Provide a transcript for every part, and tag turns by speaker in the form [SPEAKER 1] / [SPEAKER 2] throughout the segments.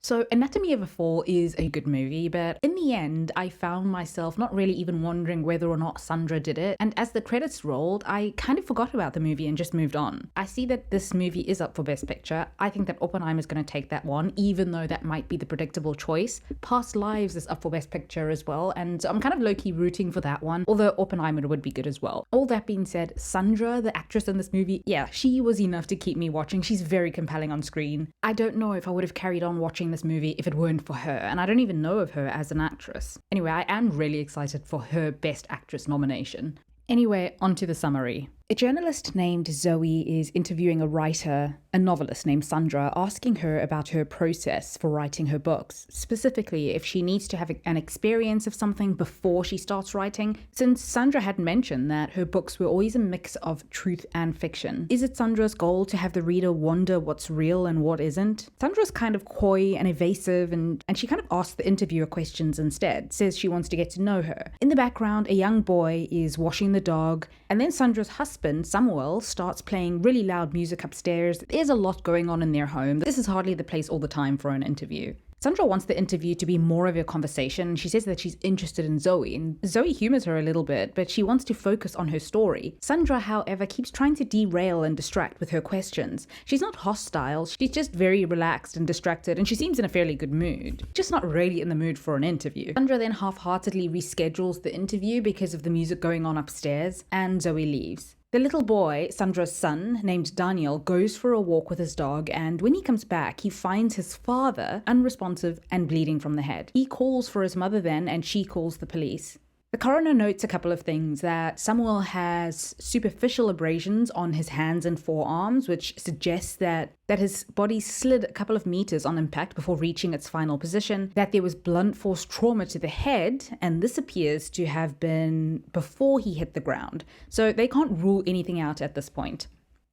[SPEAKER 1] So, Anatomy of a Fall is a good movie, but in the end, I found myself not really even wondering whether or not Sandra did it. And as the credits rolled, I kind of forgot about the movie and just moved on. I see that this movie is up for Best Picture. I think that Oppenheimer is going to take that one, even though that might be the predictable choice. Past Lives is up for Best Picture as well, and so I'm kind of low-key rooting for that one, although Oppenheimer would be good as well. All that being said, Sandra, the actress in this movie, yeah, she was enough to keep me watching. She's very compelling on screen. I don't know if I would have carried on watching this movie if it weren't for her, and I don't even know of her as an actress. Anyway, I am really excited for her Best Actress nomination. Anyway, on to the summary. A journalist named Zoe is interviewing a writer, a novelist named Sandra, asking her about her process for writing her books, specifically if she needs to have an experience of something before she starts writing, since Sandra had mentioned that her books were always a mix of truth and fiction. Is it Sandra's goal to have the reader wonder what's real and what isn't? Sandra's kind of coy and evasive, and she kind of asks the interviewer questions instead, says she wants to get to know her. In the background, a young boy is washing the dog, and then Sandra's husband, Samuel, starts playing really loud music upstairs. There's a lot going on in their home. This is hardly the place all the time for an interview. Sandra wants the interview to be more of a conversation. She says that she's interested in Zoe, and Zoe humors her a little bit, but she wants to focus on her story. Sandra, however, keeps trying to derail and distract with her questions. She's not hostile, she's just very relaxed and distracted, and she seems in a fairly good mood. Just not really in the mood for an interview. Sandra then half-heartedly reschedules the interview because of the music going on upstairs, and Zoe leaves. The little boy, Sandra's son, named Daniel, goes for a walk with his dog, and when he comes back, he finds his father unresponsive and bleeding from the head. He calls for his mother then, and she calls the police. The coroner notes a couple of things, that Samuel has superficial abrasions on his hands and forearms, which suggests that his body slid a couple of meters on impact before reaching its final position, that there was blunt force trauma to the head, and this appears to have been before he hit the ground. So they can't rule anything out at this point.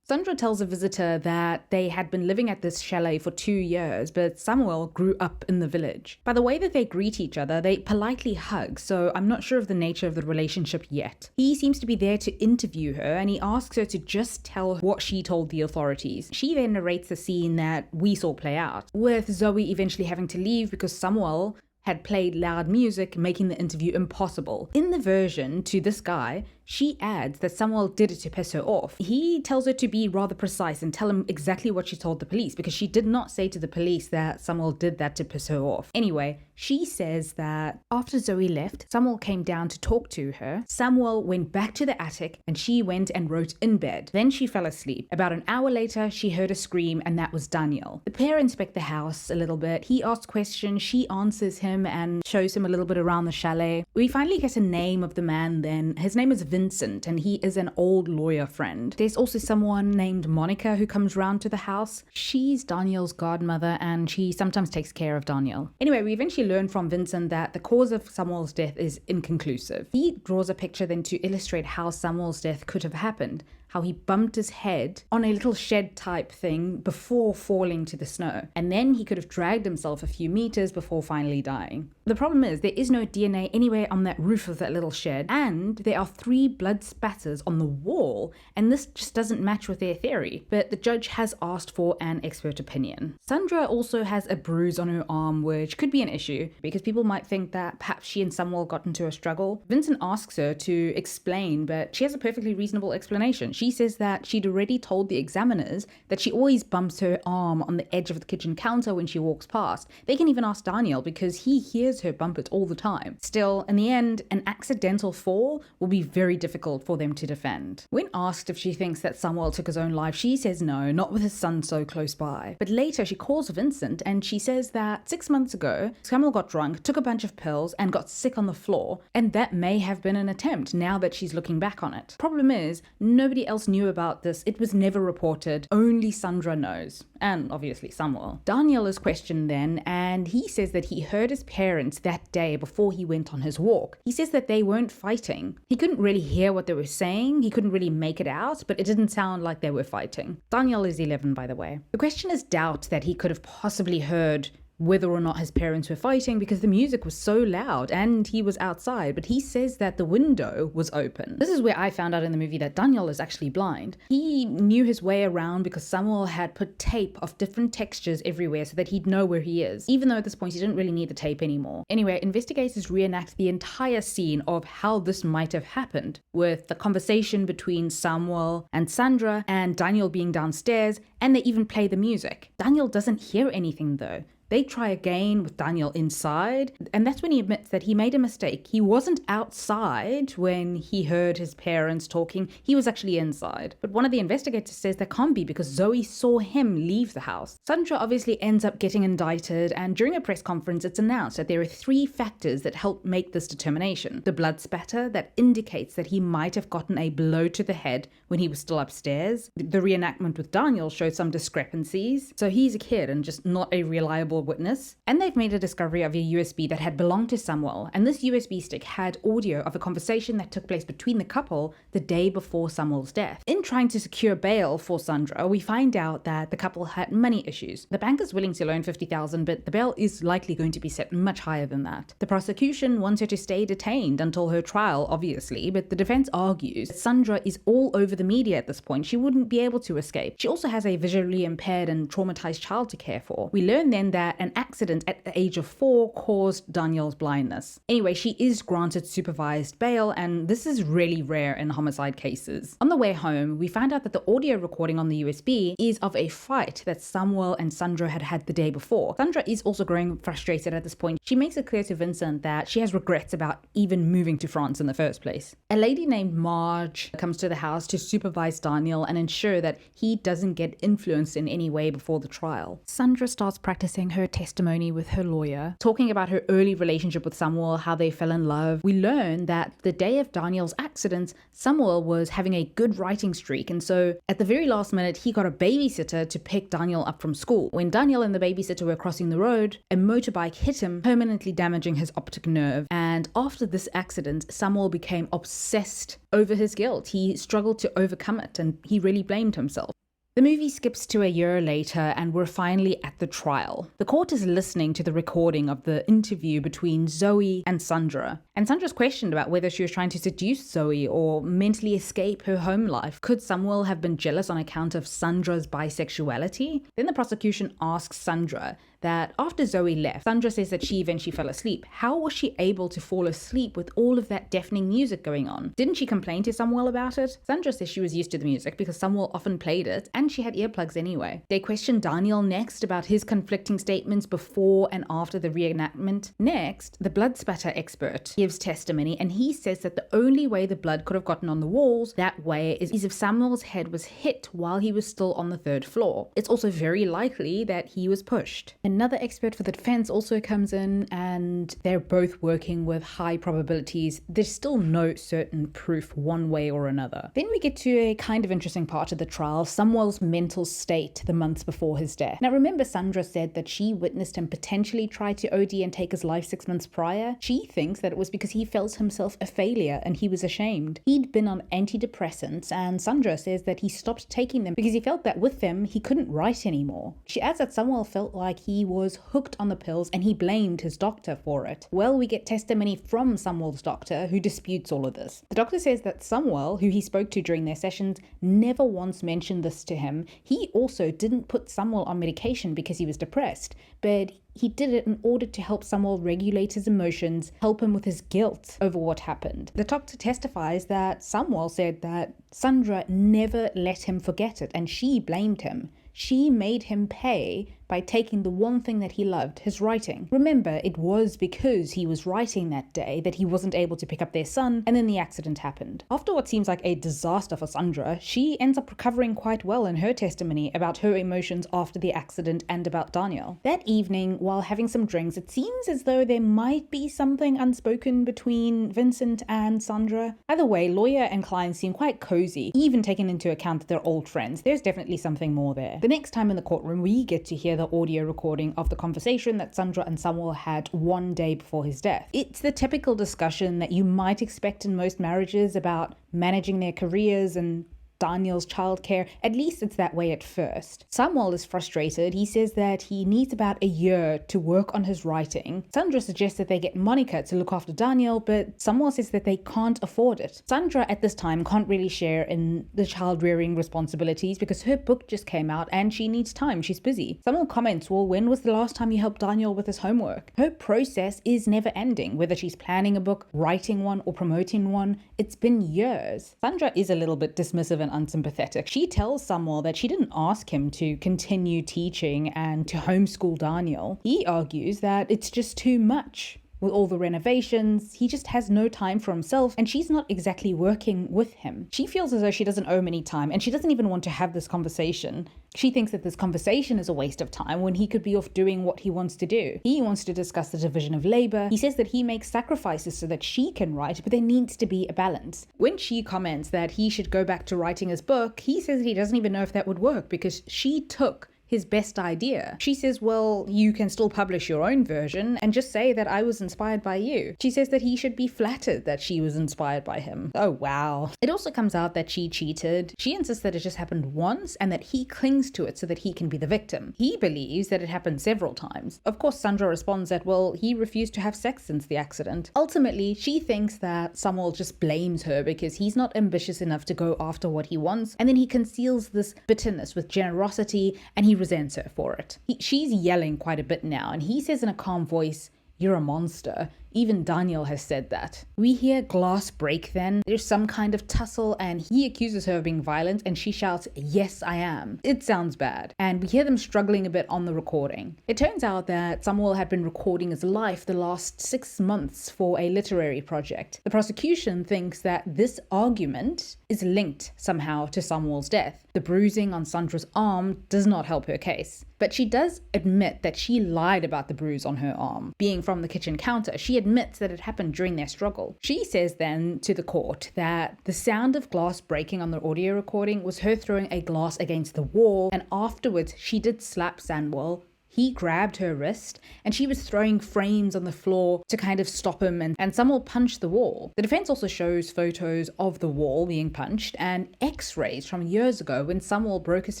[SPEAKER 1] Sandra tells a visitor that they had been living at this chalet for 2 years, but Samuel grew up in the village. By the way that they greet each other, they politely hug, so I'm not sure of the nature of the relationship yet. He seems to be there to interview her, and he asks her to just tell what she told the authorities. She then narrates the scene that we saw play out, with Zoe eventually having to leave because Samuel had played loud music, making the interview impossible. In the version to this guy, she adds that Samuel did it to piss her off. He tells her to be rather precise and tell him exactly what she told the police, because she did not say to the police that Samuel did that to piss her off. Anyway, she says that after Zoe left, Samuel came down to talk to her. Samuel went back to the attic and she went and wrote in bed. Then she fell asleep. About an hour later, she heard a scream, and that was Daniel. The pair inspect the house a little bit. He asks questions, she answers him and shows him a little bit around the chalet. We finally get a name of the man then. His name is Vincent, and he is an old lawyer friend. There's also someone named Monica who comes round to the house. She's Daniel's godmother, and she sometimes takes care of Daniel. Anyway, we eventually learn from Vincent that the cause of Samuel's death is inconclusive. He draws a picture then to illustrate how Samuel's death could have happened, how he bumped his head on a little shed type thing before falling to the snow, and then he could have dragged himself a few meters before finally dying. The problem is there is no DNA anywhere on that roof of that little shed, and there are 3 blood spatters on the wall, and this just doesn't match with their theory, but the judge has asked for an expert opinion. Sandra also has a bruise on her arm, which could be an issue because people might think that perhaps she and Samuel got into a struggle. Vincent asks her to explain, but she has a perfectly reasonable explanation. She says that she'd already told the examiners that she always bumps her arm on the edge of the kitchen counter when she walks past. They can even ask Daniel because he hears her bump it all the time. Still, in the end, an accidental fall will be very difficult for them to defend. When asked if she thinks that Samuel took his own life, she says no, not with his son so close by. But later she calls Vincent and she says that 6 months ago, Samuel got drunk, took a bunch of pills, and got sick on the floor, and that may have been an attempt now that she's looking back on it. Problem is, nobody else knew about this. It was never reported. Only Sandra knows. And obviously Samuel. Daniel is questioned then, and he says that he heard his parents that day before he went on his walk. He says that they weren't fighting. He couldn't really hear what they were saying. He couldn't really make it out, but it didn't sound like they were fighting. Daniel is 11, by the way. The question is doubt that he could have possibly heard whether or not his parents were fighting because the music was so loud and he was outside, but he says that the window was open. This is where I found out in the movie that Daniel is actually blind. He knew his way around because Samuel had put tape of different textures everywhere so that he'd know where he is, even though at this point he didn't really need the tape anymore. Anyway, investigators reenact the entire scene of how this might have happened, with the conversation between Samuel and Sandra and Daniel being downstairs, and they even play the music. Daniel doesn't hear anything though. They try again with Daniel inside, and that's when he admits that he made a mistake. He wasn't outside when he heard his parents talking, he was actually inside. But one of the investigators says that can't be because Zoe saw him leave the house. Sandra obviously ends up getting indicted, and during a press conference it's announced that there are 3 factors that help make this determination. The blood spatter that indicates that he might have gotten a blow to the head when he was still upstairs. The reenactment with Daniel showed some discrepancies, so he's a kid and just not a reliable witness. And they've made a discovery of a USB that had belonged to Samuel, and this USB stick had audio of a conversation that took place between the couple the day before Samuel's death. In trying to secure bail for Sandra, we find out that the couple had money issues. The bank is willing to loan $50,000, but the bail is likely going to be set much higher than that. The prosecution wants her to stay detained until her trial, obviously, but the defense argues that Sandra is all over the media at this point. She wouldn't be able to escape. She also has a visually impaired and traumatized child to care for. We learn then that an accident at the age of 4 caused Daniel's blindness. Anyway, she is granted supervised bail, and this is really rare in homicide cases. On the way home, we find out that the audio recording on the USB is of a fight that Samuel and Sandra had the day before. Sandra is also growing frustrated at this point. She makes it clear to Vincent that she has regrets about even moving to France in the first place. A lady named Marge comes to the house to supervise Daniel and ensure that he doesn't get influenced in any way before the trial. Sandra starts practicing her testimony with her lawyer, talking about her early relationship with Samuel, how they fell in love. We learn that the day of Daniel's accident, Samuel was having a good writing streak, and so at the very last minute he got a babysitter to pick Daniel up from school. When Daniel and the babysitter were crossing the road, a motorbike hit him, permanently damaging his optic nerve, and after this accident, Samuel became obsessed over his guilt. He struggled to overcome it, and he really blamed himself. The movie skips to a year later and we're finally at the trial. The court is listening to the recording of the interview between Zoe and Sandra. And Sandra's questioned about whether she was trying to seduce Zoe or mentally escape her home life. Could Samuel have been jealous on account of Sandra's bisexuality? Then the prosecution asks Sandra that after Zoe left, Sandra says that she eventually fell asleep. How was she able to fall asleep with all of that deafening music going on? Didn't she complain to Samuel about it? Sandra says she was used to the music because Samuel often played it and she had earplugs anyway. They question Daniel next about his conflicting statements before and after the reenactment. Next, the blood spatter expert gives testimony and he says that the only way the blood could have gotten on the walls that way is if Samuel's head was hit while he was still on the 3rd floor. It's also very likely that he was pushed. Another expert for the defense also comes in and they're both working with high probabilities. There's still no certain proof one way or another. Then we get to a kind of interesting part of the trial, Samuel's mental state the months before his death. Now remember, Sandra said that she witnessed him potentially try to OD and take his life 6 months prior. She thinks that it was because he felt himself a failure and he was ashamed. He'd been on antidepressants and Sandra says that he stopped taking them because he felt that with them he couldn't write anymore. She adds that Samuel felt like he was hooked on the pills and he blamed his doctor for it. Well, we get testimony from Samuel's doctor who disputes all of this. The doctor says that Samuel, who he spoke to during their sessions, never once mentioned this to him. He also didn't put Samuel on medication because he was depressed, but he did it in order to help Samuel regulate his emotions, help him with his guilt over what happened. The doctor testifies that Samuel said that Sandra never let him forget it and she blamed him. She made him pay by taking the one thing that he loved, his writing. Remember, it was because he was writing that day that he wasn't able to pick up their son, and then the accident happened. After what seems like a disaster for Sandra, she ends up recovering quite well in her testimony about her emotions after the accident and about Daniel. That evening, while having some drinks, it seems as though there might be something unspoken between Vincent and Sandra. Either way, lawyer and client seem quite cozy, even taking into account that they're old friends. There's definitely something more there. The next time in the courtroom, we get to hear the audio recording of the conversation that Sandra and Samuel had one day before his death. It's the typical discussion that you might expect in most marriages about managing their careers and Daniel's childcare. At least it's that way at first. Samuel is frustrated. He says that he needs about a year to work on his writing. Sandra suggests that they get Monica to look after Daniel, but Samuel says that they can't afford it. Sandra at this time can't really share in the child rearing responsibilities because her book just came out and she needs time. She's busy. Samuel comments, well, when was the last time you helped Daniel with his homework? Her process is never ending, whether she's planning a book, writing one, or promoting one. It's been years. Sandra is a little bit dismissive and unsympathetic. She tells Samuel that she didn't ask him to continue teaching and to homeschool Daniel. He argues that it's just too much. With all the renovations, he just has no time for himself, and she's not exactly working with him. She feels as though she doesn't owe him any time, and she doesn't even want to have this conversation. She thinks that this conversation is a waste of time when he could be off doing what he wants to do. He wants to discuss the division of labor. He says that he makes sacrifices so that she can write, but there needs to be a balance. When she comments that he should go back to writing his book, he says that he doesn't even know if that would work because she took his best idea. She says, well, you can still publish your own version and just say that I was inspired by you. She says that he should be flattered that she was inspired by him. Oh, wow. It also comes out that she cheated. She insists that it just happened once and that he clings to it so that he can be the victim. He believes that it happened several times. Of course, Sandra responds that, well, he refused to have sex since the accident. Ultimately, she thinks that Samuel just blames her because he's not ambitious enough to go after what he wants, and then he conceals this bitterness with generosity, and he resents her for it. She's yelling quite a bit now, and he says in a calm voice, "You're a monster." Even Daniel has said that. We hear glass break then. There's some kind of tussle and he accuses her of being violent and she shouts, "Yes, I am." It sounds bad. And we hear them struggling a bit on the recording. It turns out that Samuel had been recording his life the last 6 months for a literary project. The prosecution thinks that this argument is linked somehow to Samuel's death. The bruising on Sandra's arm does not help her case. But she does admit that she lied about the bruise on her arm. Being from the kitchen counter, she admits that it happened during their struggle. She says then to the court that the sound of glass breaking on the audio recording was her throwing a glass against the wall, and afterwards she did slap Samuel. He grabbed her wrist and she was throwing frames on the floor to kind of stop him, and Samuel punched the wall. The defense also shows photos of the wall being punched and x-rays from years ago when Samuel broke his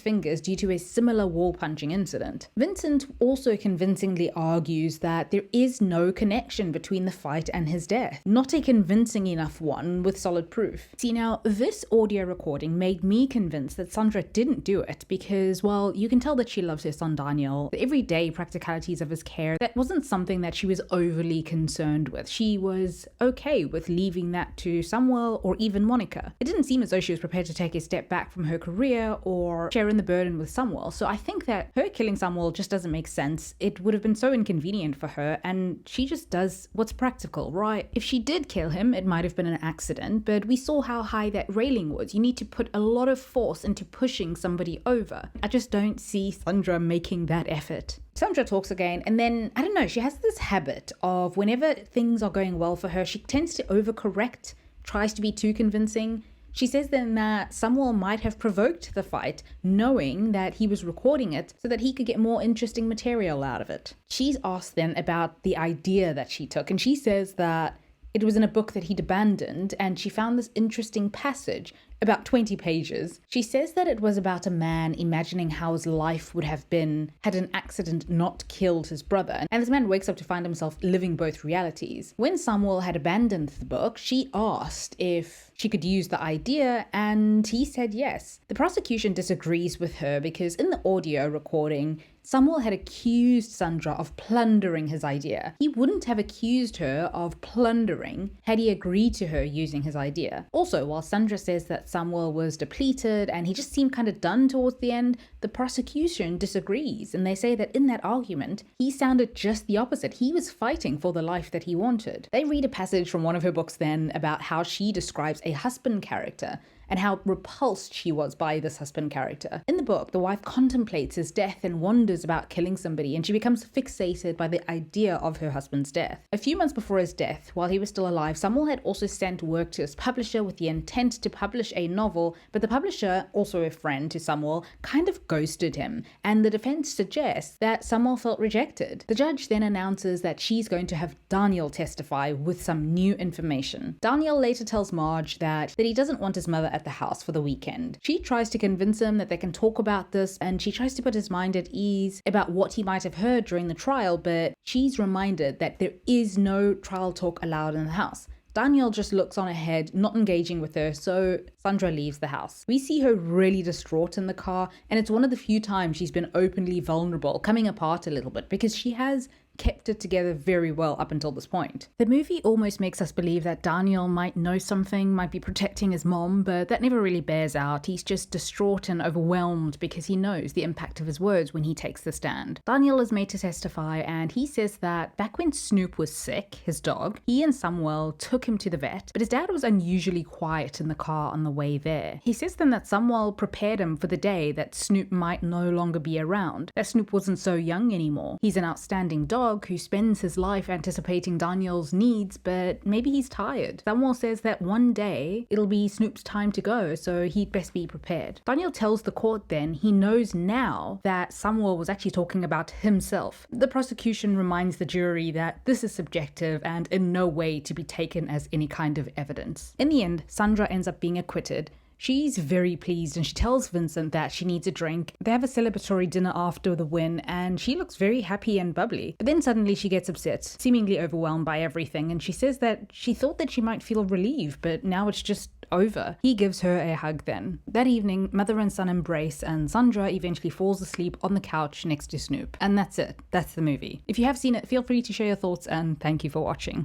[SPEAKER 1] fingers due to a similar wall punching incident. Vincent also convincingly argues that there is no connection between the fight and his death. Not a convincing enough one with solid proof. See, now this audio recording made me convinced that Sandra didn't do it because, well, you can tell that she loves her son Daniel. The everyday practicalities of his care, that wasn't something that she was overly concerned with. She was okay with leaving that to Samuel or even Monica. It didn't seem as though she was prepared to take a step back from her career or sharing the burden with Samuel. So I think that her killing Samuel just doesn't make sense. It would have been so inconvenient for her, and she just does what's practical, right? If she did kill him, it might have been an accident, but we saw how high that railing was. You need to put a lot of force into pushing somebody over. I just don't see Sandra making that effort. Sandra talks again, and then, I don't know, she has this habit of whenever things are going well for her, she tends to overcorrect, tries to be too convincing. She says then that Samuel might have provoked the fight, knowing that he was recording it so that he could get more interesting material out of it. She's asked then about the idea that she took, and she says that it was in a book that he'd abandoned, and she found this interesting passage, about 20 pages. She says that it was about a man imagining how his life would have been had an accident not killed his brother. And this man wakes up to find himself living both realities. When Samuel had abandoned the book, she asked if she could use the idea, and he said yes. The prosecution disagrees with her because in the audio recording, Samuel had accused Sandra of plundering his idea. He wouldn't have accused her of plundering had he agreed to her using his idea. Also, while Sandra says that Samuel was depleted and he just seemed kind of done towards the end, the prosecution disagrees, and they say that in that argument, he sounded just the opposite. He was fighting for the life that he wanted. They read a passage from one of her books then about how she describes a husband character and how repulsed she was by this husband character. In the book, the wife contemplates his death and wonders about killing somebody, and she becomes fixated by the idea of her husband's death. A few months before his death, while he was still alive, Samuel had also sent work to his publisher with the intent to publish a novel, but the publisher, also a friend to Samuel, kind of ghosted him, and the defense suggests that Samuel felt rejected. The judge then announces that she's going to have Daniel testify with some new information. Daniel later tells Marge that he doesn't want his mother at the house for the weekend. She tries to convince him that they can talk about this, and she tries to put his mind at ease about what he might have heard during the trial, but she's reminded that there is no trial talk allowed in the house. Daniel just looks on ahead, not engaging with her, so Sandra leaves the house. We see her really distraught in the car, and it's one of the few times she's been openly vulnerable, coming apart a little bit, because she has kept it together very well up until this point. The movie almost makes us believe that Daniel might know something, might be protecting his mom, but that never really bears out. He's just distraught and overwhelmed because he knows the impact of his words when he takes the stand. Daniel is made to testify, and he says that back when Snoop was sick, his dog, he and Samuel took him to the vet, but his dad was unusually quiet in the car on the way there. He says then that Samuel prepared him for the day that Snoop might no longer be around, that Snoop wasn't so young anymore. He's an outstanding dog who spends his life anticipating Daniel's needs, but maybe he's tired. Samuel says that one day it'll be Snoop's time to go, so he'd best be prepared. Daniel tells the court then he knows now that Samuel was actually talking about himself. The prosecution reminds the jury that this is subjective and in no way to be taken as any kind of evidence. In the end, Sandra ends up being acquitted. She's very pleased and she tells Vincent that she needs a drink. They have a celebratory dinner after the win and she looks very happy and bubbly. But then suddenly she gets upset, seemingly overwhelmed by everything, and she says that she thought that she might feel relieved, but now it's just over. He gives her a hug then. That evening, mother and son embrace and Sandra eventually falls asleep on the couch next to Snoop. And that's it. That's the movie. If you have seen it, feel free to share your thoughts and thank you for watching.